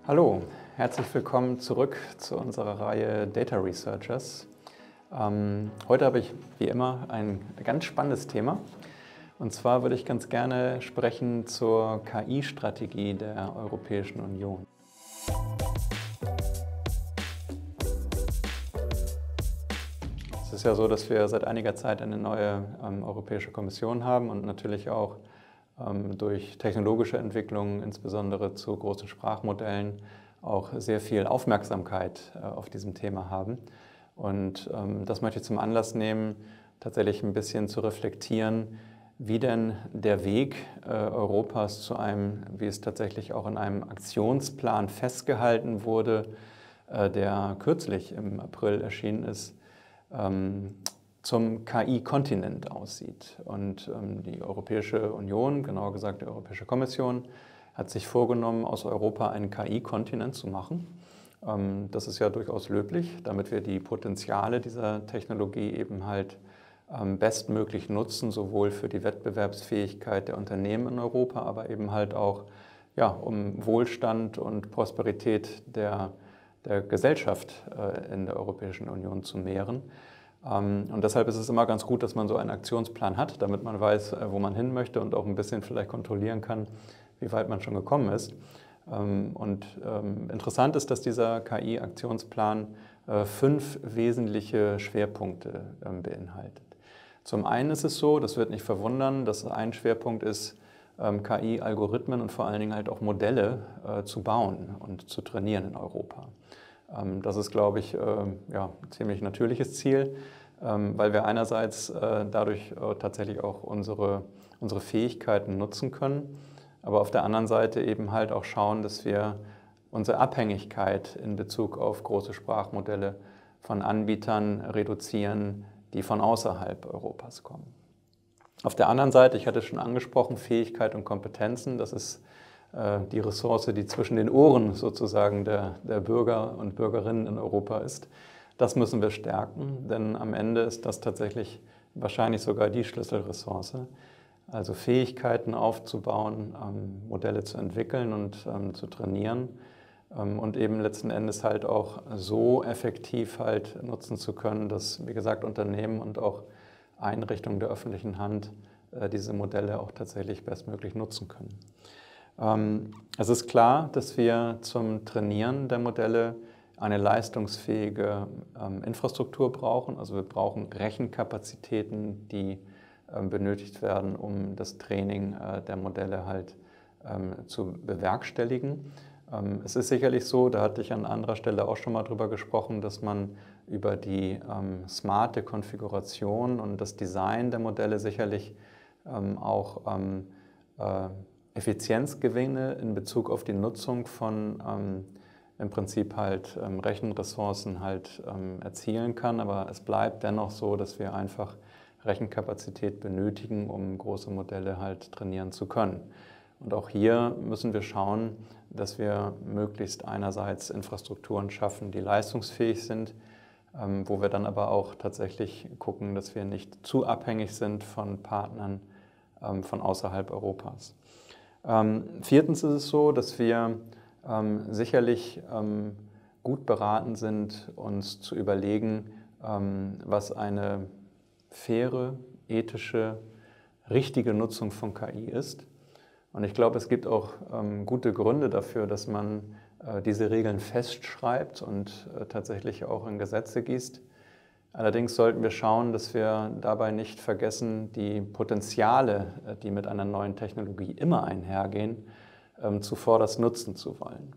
Hallo, herzlich willkommen zurück zu unserer Reihe Data Researchers. Heute habe ich wie immer ein ganz spannendes Thema. Und zwar würde ich ganz gerne sprechen zur KI-Strategie der Europäischen Union. Es ist ja so, dass wir seit einiger Zeit eine neue Europäische Kommission haben und natürlich auch durch technologische Entwicklungen, insbesondere zu großen Sprachmodellen, auch sehr viel Aufmerksamkeit auf diesem Thema haben. Und das möchte ich zum Anlass nehmen, tatsächlich ein bisschen zu reflektieren, wie denn der Weg Europas zu einem, wie es tatsächlich auch in einem Aktionsplan festgehalten wurde, der kürzlich im April erschienen ist, zum KI-Kontinent aussieht. Und die Europäische Union, genauer gesagt die Europäische Kommission, hat sich vorgenommen, aus Europa einen KI-Kontinent zu machen. Das ist ja durchaus löblich, damit wir die Potenziale dieser Technologie eben halt bestmöglich nutzen, sowohl für die Wettbewerbsfähigkeit der Unternehmen in Europa, aber eben halt auch ja, um Wohlstand und Prosperität der Gesellschaft in der Europäischen Union zu mehren. Und deshalb ist es immer ganz gut, dass man so einen Aktionsplan hat, damit man weiß, wo man hin möchte und auch ein bisschen vielleicht kontrollieren kann, wie weit man schon gekommen ist. Interessant ist, dass dieser KI-Aktionsplan 5 wesentliche Schwerpunkte beinhaltet. Zum einen ist es so, das wird nicht verwundern, dass ein Schwerpunkt ist, KI-Algorithmen und vor allen Dingen halt auch Modelle zu bauen und zu trainieren in Europa. Das ist, glaube ich, ja, ein ziemlich natürliches Ziel, weil wir einerseits dadurch tatsächlich auch unsere Fähigkeiten nutzen können, aber auf der anderen Seite eben halt auch schauen, dass wir unsere Abhängigkeit in Bezug auf große Sprachmodelle von Anbietern reduzieren, die von außerhalb Europas kommen. Auf der anderen Seite, ich hatte es schon angesprochen, Fähigkeit und Kompetenzen, das ist die Ressource, die zwischen den Ohren sozusagen der Bürger und Bürgerinnen in Europa ist. Das müssen wir stärken, denn am Ende ist das tatsächlich wahrscheinlich sogar die Schlüsselressource. Also Fähigkeiten aufzubauen, Modelle zu entwickeln und zu trainieren und eben letzten Endes halt auch so effektiv halt nutzen zu können, dass, wie gesagt, Unternehmen und auch Einrichtungen der öffentlichen Hand diese Modelle auch tatsächlich bestmöglich nutzen können. Es ist klar, dass wir zum Trainieren der Modelle eine leistungsfähige Infrastruktur brauchen. Also wir brauchen Rechenkapazitäten, die benötigt werden, um das Training der Modelle halt zu bewerkstelligen. Es ist sicherlich so, da hatte ich an anderer Stelle auch schon mal drüber gesprochen, dass man über die smarte Konfiguration und das Design der Modelle sicherlich auch Effizienzgewinne in Bezug auf die Nutzung von im Prinzip halt Rechenressourcen halt erzielen kann. Aber es bleibt dennoch so, dass wir einfach Rechenkapazität benötigen, um große Modelle halt trainieren zu können. Und auch hier müssen wir schauen, dass wir möglichst einerseits Infrastrukturen schaffen, die leistungsfähig sind, wo wir dann aber auch tatsächlich gucken, dass wir nicht zu abhängig sind von Partnern von außerhalb Europas. Viertens ist es so, dass wir sicherlich gut beraten sind, uns zu überlegen, was eine faire, ethische, richtige Nutzung von KI ist. Und ich glaube, es gibt auch gute Gründe dafür, dass man diese Regeln festschreibt und tatsächlich auch in Gesetze gießt. Allerdings sollten wir schauen, dass wir dabei nicht vergessen, die Potenziale, die mit einer neuen Technologie immer einhergehen, zuvorderst nutzen zu wollen.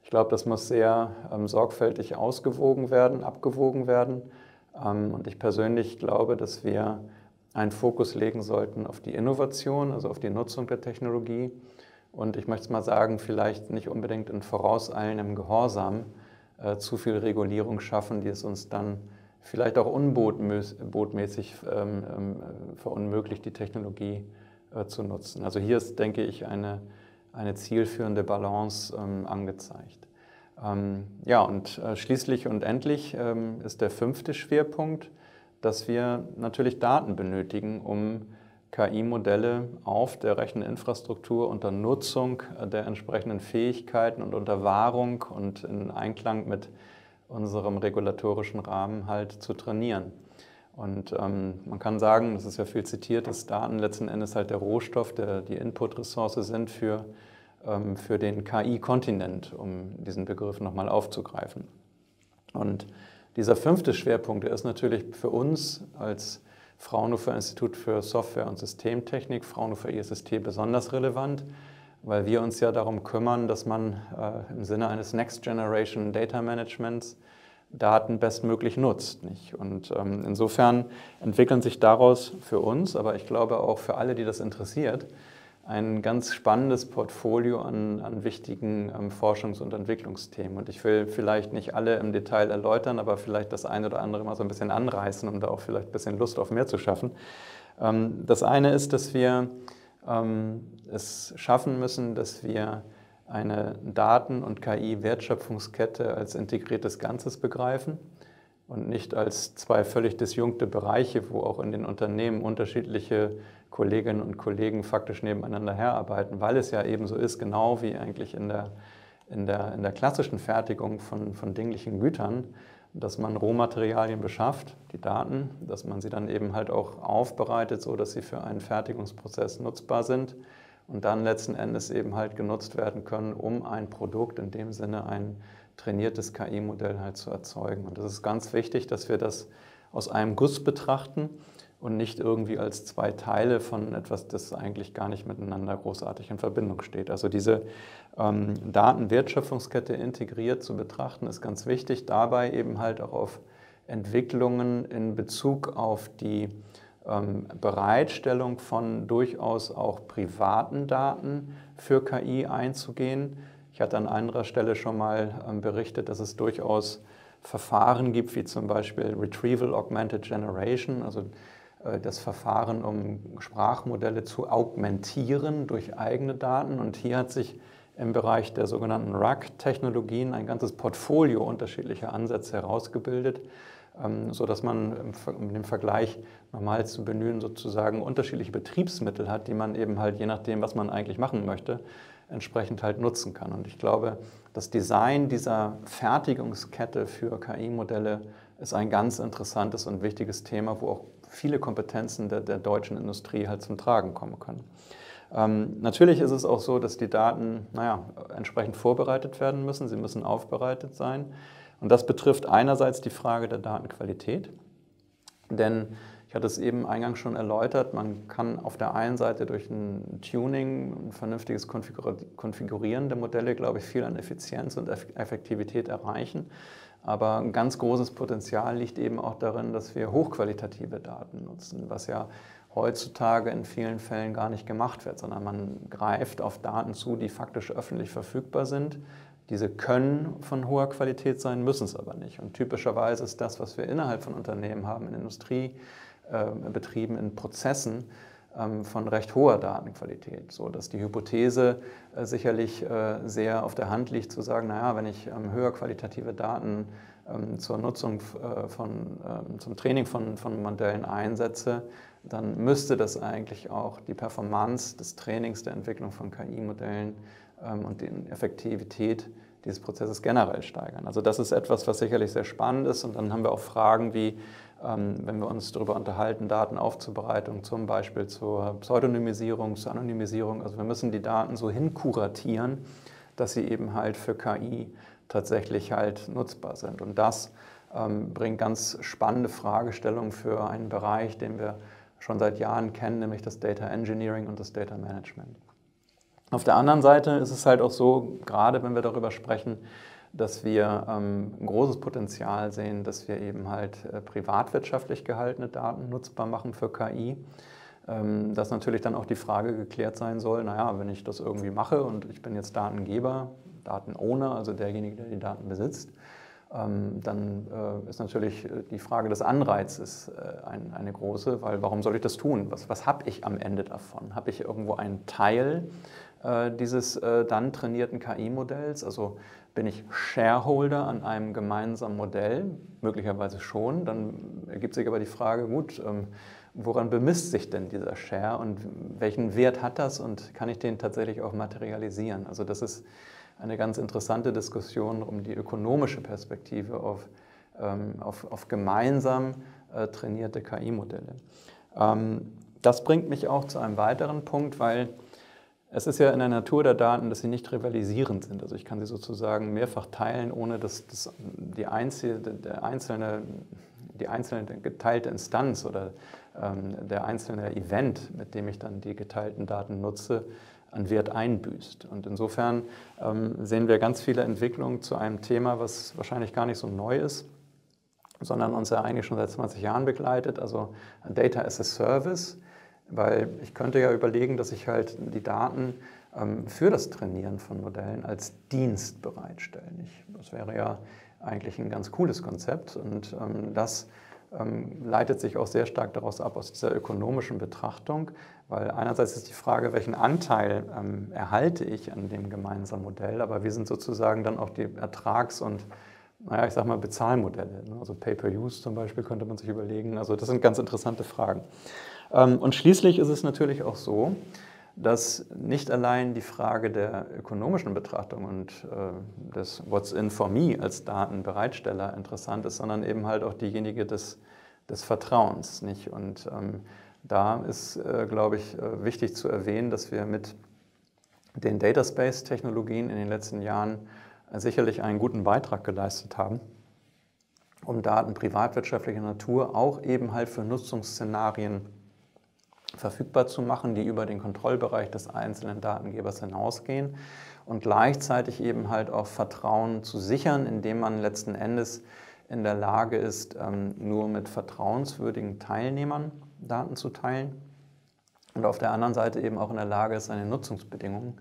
Ich glaube, das muss sehr sorgfältig ausgewogen werden, abgewogen werden. Und ich persönlich glaube, dass wir einen Fokus legen sollten auf die Innovation, also auf die Nutzung der Technologie. Und ich möchte es mal sagen, vielleicht nicht unbedingt in vorauseilendem Gehorsam zu viel Regulierung schaffen, die es uns dann vielleicht auch unbotmäßig verunmöglicht, die Technologie zu nutzen. Also hier ist, denke ich, eine zielführende Balance angezeigt. Ja, und schließlich und endlich ist der 5. Schwerpunkt, dass wir natürlich Daten benötigen, um KI-Modelle auf der Recheninfrastruktur unter Nutzung der entsprechenden Fähigkeiten und unter Wahrung und in Einklang mit unserem regulatorischen Rahmen halt zu trainieren. Und man kann sagen, das ist ja viel zitiert, dass Daten letzten Endes halt der Rohstoff, die Input-Ressource sind für den KI-Kontinent, um diesen Begriff nochmal aufzugreifen. Und dieser 5. Schwerpunkt, der ist natürlich für uns als Fraunhofer Institut für Software und Systemtechnik, Fraunhofer ISST, besonders relevant, weil wir uns ja darum kümmern, dass man im Sinne eines Next Generation Data Managements Daten bestmöglich nutzt. Nicht? Und insofern entwickeln sich daraus für uns, aber ich glaube auch für alle, die das interessiert, ein ganz spannendes Portfolio an wichtigen Forschungs- und Entwicklungsthemen. Und ich will vielleicht nicht alle im Detail erläutern, aber vielleicht das eine oder andere mal so ein bisschen anreißen, um da auch vielleicht ein bisschen Lust auf mehr zu schaffen. Das eine ist, dass wir es schaffen müssen, dass wir eine Daten- und KI-Wertschöpfungskette als integriertes Ganzes begreifen und nicht als zwei völlig disjunkte Bereiche, wo auch in den Unternehmen unterschiedliche Kolleginnen und Kollegen faktisch nebeneinander herarbeiten, weil es ja eben so ist, genau wie eigentlich in der klassischen Fertigung von dinglichen Gütern, dass man Rohmaterialien beschafft, die Daten, dass man sie dann eben halt auch aufbereitet, so dass sie für einen Fertigungsprozess nutzbar sind und dann letzten Endes eben halt genutzt werden können, um ein Produkt, in dem Sinne ein trainiertes KI-Modell halt zu erzeugen. Und das ist ganz wichtig, dass wir das aus einem Guss betrachten und nicht irgendwie als zwei Teile von etwas, das eigentlich gar nicht miteinander großartig in Verbindung steht. Also diese Datenwertschöpfungskette integriert zu betrachten, ist ganz wichtig, dabei eben halt auch auf Entwicklungen in Bezug auf die Bereitstellung von durchaus auch privaten Daten für KI einzugehen. Ich hatte an anderer Stelle schon mal berichtet, dass es durchaus Verfahren gibt, wie zum Beispiel Retrieval Augmented Generation, also das Verfahren, um Sprachmodelle zu augmentieren durch eigene Daten. Und hier hat sich im Bereich der sogenannten RAG-Technologien ein ganzes Portfolio unterschiedlicher Ansätze herausgebildet, sodass man im Vergleich nochmal zu bemühen sozusagen unterschiedliche Betriebsmittel hat, die man eben halt je nachdem, was man eigentlich machen möchte, entsprechend halt nutzen kann. Und ich glaube, das Design dieser Fertigungskette für KI-Modelle ist ein ganz interessantes und wichtiges Thema, wo auch viele Kompetenzen der deutschen Industrie halt zum Tragen kommen können. Natürlich ist es auch so, dass die Daten entsprechend vorbereitet werden müssen, sie müssen aufbereitet sein. Und das betrifft einerseits die Frage der Datenqualität, denn ich hatte es eben eingangs schon erläutert, man kann auf der einen Seite durch ein Tuning, ein vernünftiges Konfigurieren der Modelle, glaube ich, viel an Effizienz und Effektivität erreichen. Aber ein ganz großes Potenzial liegt eben auch darin, dass wir hochqualitative Daten nutzen, was ja heutzutage in vielen Fällen gar nicht gemacht wird, sondern man greift auf Daten zu, die faktisch öffentlich verfügbar sind. Diese können von hoher Qualität sein, müssen es aber nicht. Und typischerweise ist das, was wir innerhalb von Unternehmen haben, in Industriebetrieben, in Prozessen, von recht hoher Datenqualität, so dass die Hypothese sicherlich sehr auf der Hand liegt, zu sagen, naja, wenn ich höher qualitative Daten zur Nutzung zum Training von Modellen einsetze, dann müsste das eigentlich auch die Performance des Trainings, der Entwicklung von KI-Modellen und die Effektivität dieses Prozesses generell steigern. Also das ist etwas, was sicherlich sehr spannend ist. Und dann haben wir auch Fragen wie, wenn wir uns darüber unterhalten, Datenaufbereitung, zum Beispiel zur Pseudonymisierung, zur Anonymisierung. Also wir müssen die Daten so hinkuratieren, dass sie eben halt für KI tatsächlich halt nutzbar sind. Und das bringt ganz spannende Fragestellungen für einen Bereich, den wir schon seit Jahren kennen, nämlich das Data Engineering und das Data Management. Auf der anderen Seite ist es halt auch so, gerade wenn wir darüber sprechen, dass wir ein großes Potenzial sehen, dass wir eben halt privatwirtschaftlich gehaltene Daten nutzbar machen für KI. Dass natürlich dann auch die Frage geklärt sein soll, naja, wenn ich das irgendwie mache und ich bin jetzt Datengeber, Datenowner, also derjenige, der die Daten besitzt, dann ist natürlich die Frage des Anreizes eine große, weil warum soll ich das tun? Was habe ich am Ende davon? Habe ich irgendwo einen Teil dieses dann trainierten KI-Modells? Also bin ich Shareholder an einem gemeinsamen Modell? Möglicherweise schon. Dann ergibt sich aber die Frage, gut, woran bemisst sich denn dieser Share und welchen Wert hat das und kann ich den tatsächlich auch materialisieren? Also das ist eine ganz interessante Diskussion um die ökonomische Perspektive auf gemeinsam trainierte KI-Modelle. Das bringt mich auch zu einem weiteren Punkt, weil es ist ja in der Natur der Daten, dass sie nicht rivalisierend sind. Also ich kann sie sozusagen mehrfach teilen, ohne dass die einzelne geteilte Instanz oder der einzelne Event, mit dem ich dann die geteilten Daten nutze, an Wert einbüßt. Und insofern sehen wir ganz viele Entwicklungen zu einem Thema, was wahrscheinlich gar nicht so neu ist, sondern uns ja eigentlich schon seit 20 Jahren begleitet, also Data as a Service, weil ich könnte ja überlegen, dass ich halt die Daten für das Trainieren von Modellen als Dienst bereitstelle. Das wäre ja eigentlich ein ganz cooles Konzept und das leitet sich auch sehr stark daraus ab, aus dieser ökonomischen Betrachtung, weil einerseits ist die Frage, welchen Anteil erhalte ich an dem gemeinsamen Modell, aber wir sind sozusagen dann auch die Ertrags- und ich sag mal Bezahlmodelle, also Pay-per-Use zum Beispiel könnte man sich überlegen, also das sind ganz interessante Fragen. Und schließlich ist es natürlich auch so, dass nicht allein die Frage der ökonomischen Betrachtung und des What's in for me als Datenbereitsteller interessant ist, sondern eben halt auch diejenige des Vertrauens. Nicht? Und da ist, glaube ich, wichtig zu erwähnen, dass wir mit den Data Space-Technologien in den letzten Jahren sicherlich einen guten Beitrag geleistet haben, um Daten privatwirtschaftlicher Natur auch eben halt für Nutzungsszenarien verfügbar zu machen, die über den Kontrollbereich des einzelnen Datengebers hinausgehen und gleichzeitig eben halt auch Vertrauen zu sichern, indem man letzten Endes in der Lage ist, nur mit vertrauenswürdigen Teilnehmern Daten zu teilen und auf der anderen Seite eben auch in der Lage ist, seine Nutzungsbedingungen,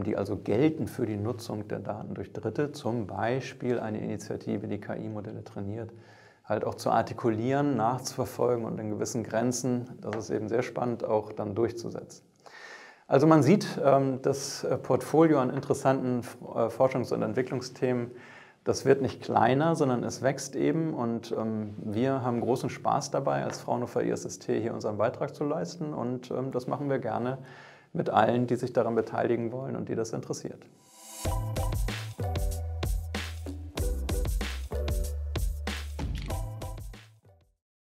die also gelten für die Nutzung der Daten durch Dritte, zum Beispiel eine Initiative, die KI-Modelle trainiert, halt auch zu artikulieren, nachzuverfolgen und in gewissen Grenzen, das ist eben sehr spannend, auch dann durchzusetzen. Also man sieht, das Portfolio an interessanten Forschungs- und Entwicklungsthemen, das wird nicht kleiner, sondern es wächst eben und wir haben großen Spaß dabei, als Fraunhofer ISST hier unseren Beitrag zu leisten und das machen wir gerne mit allen, die sich daran beteiligen wollen und die das interessiert.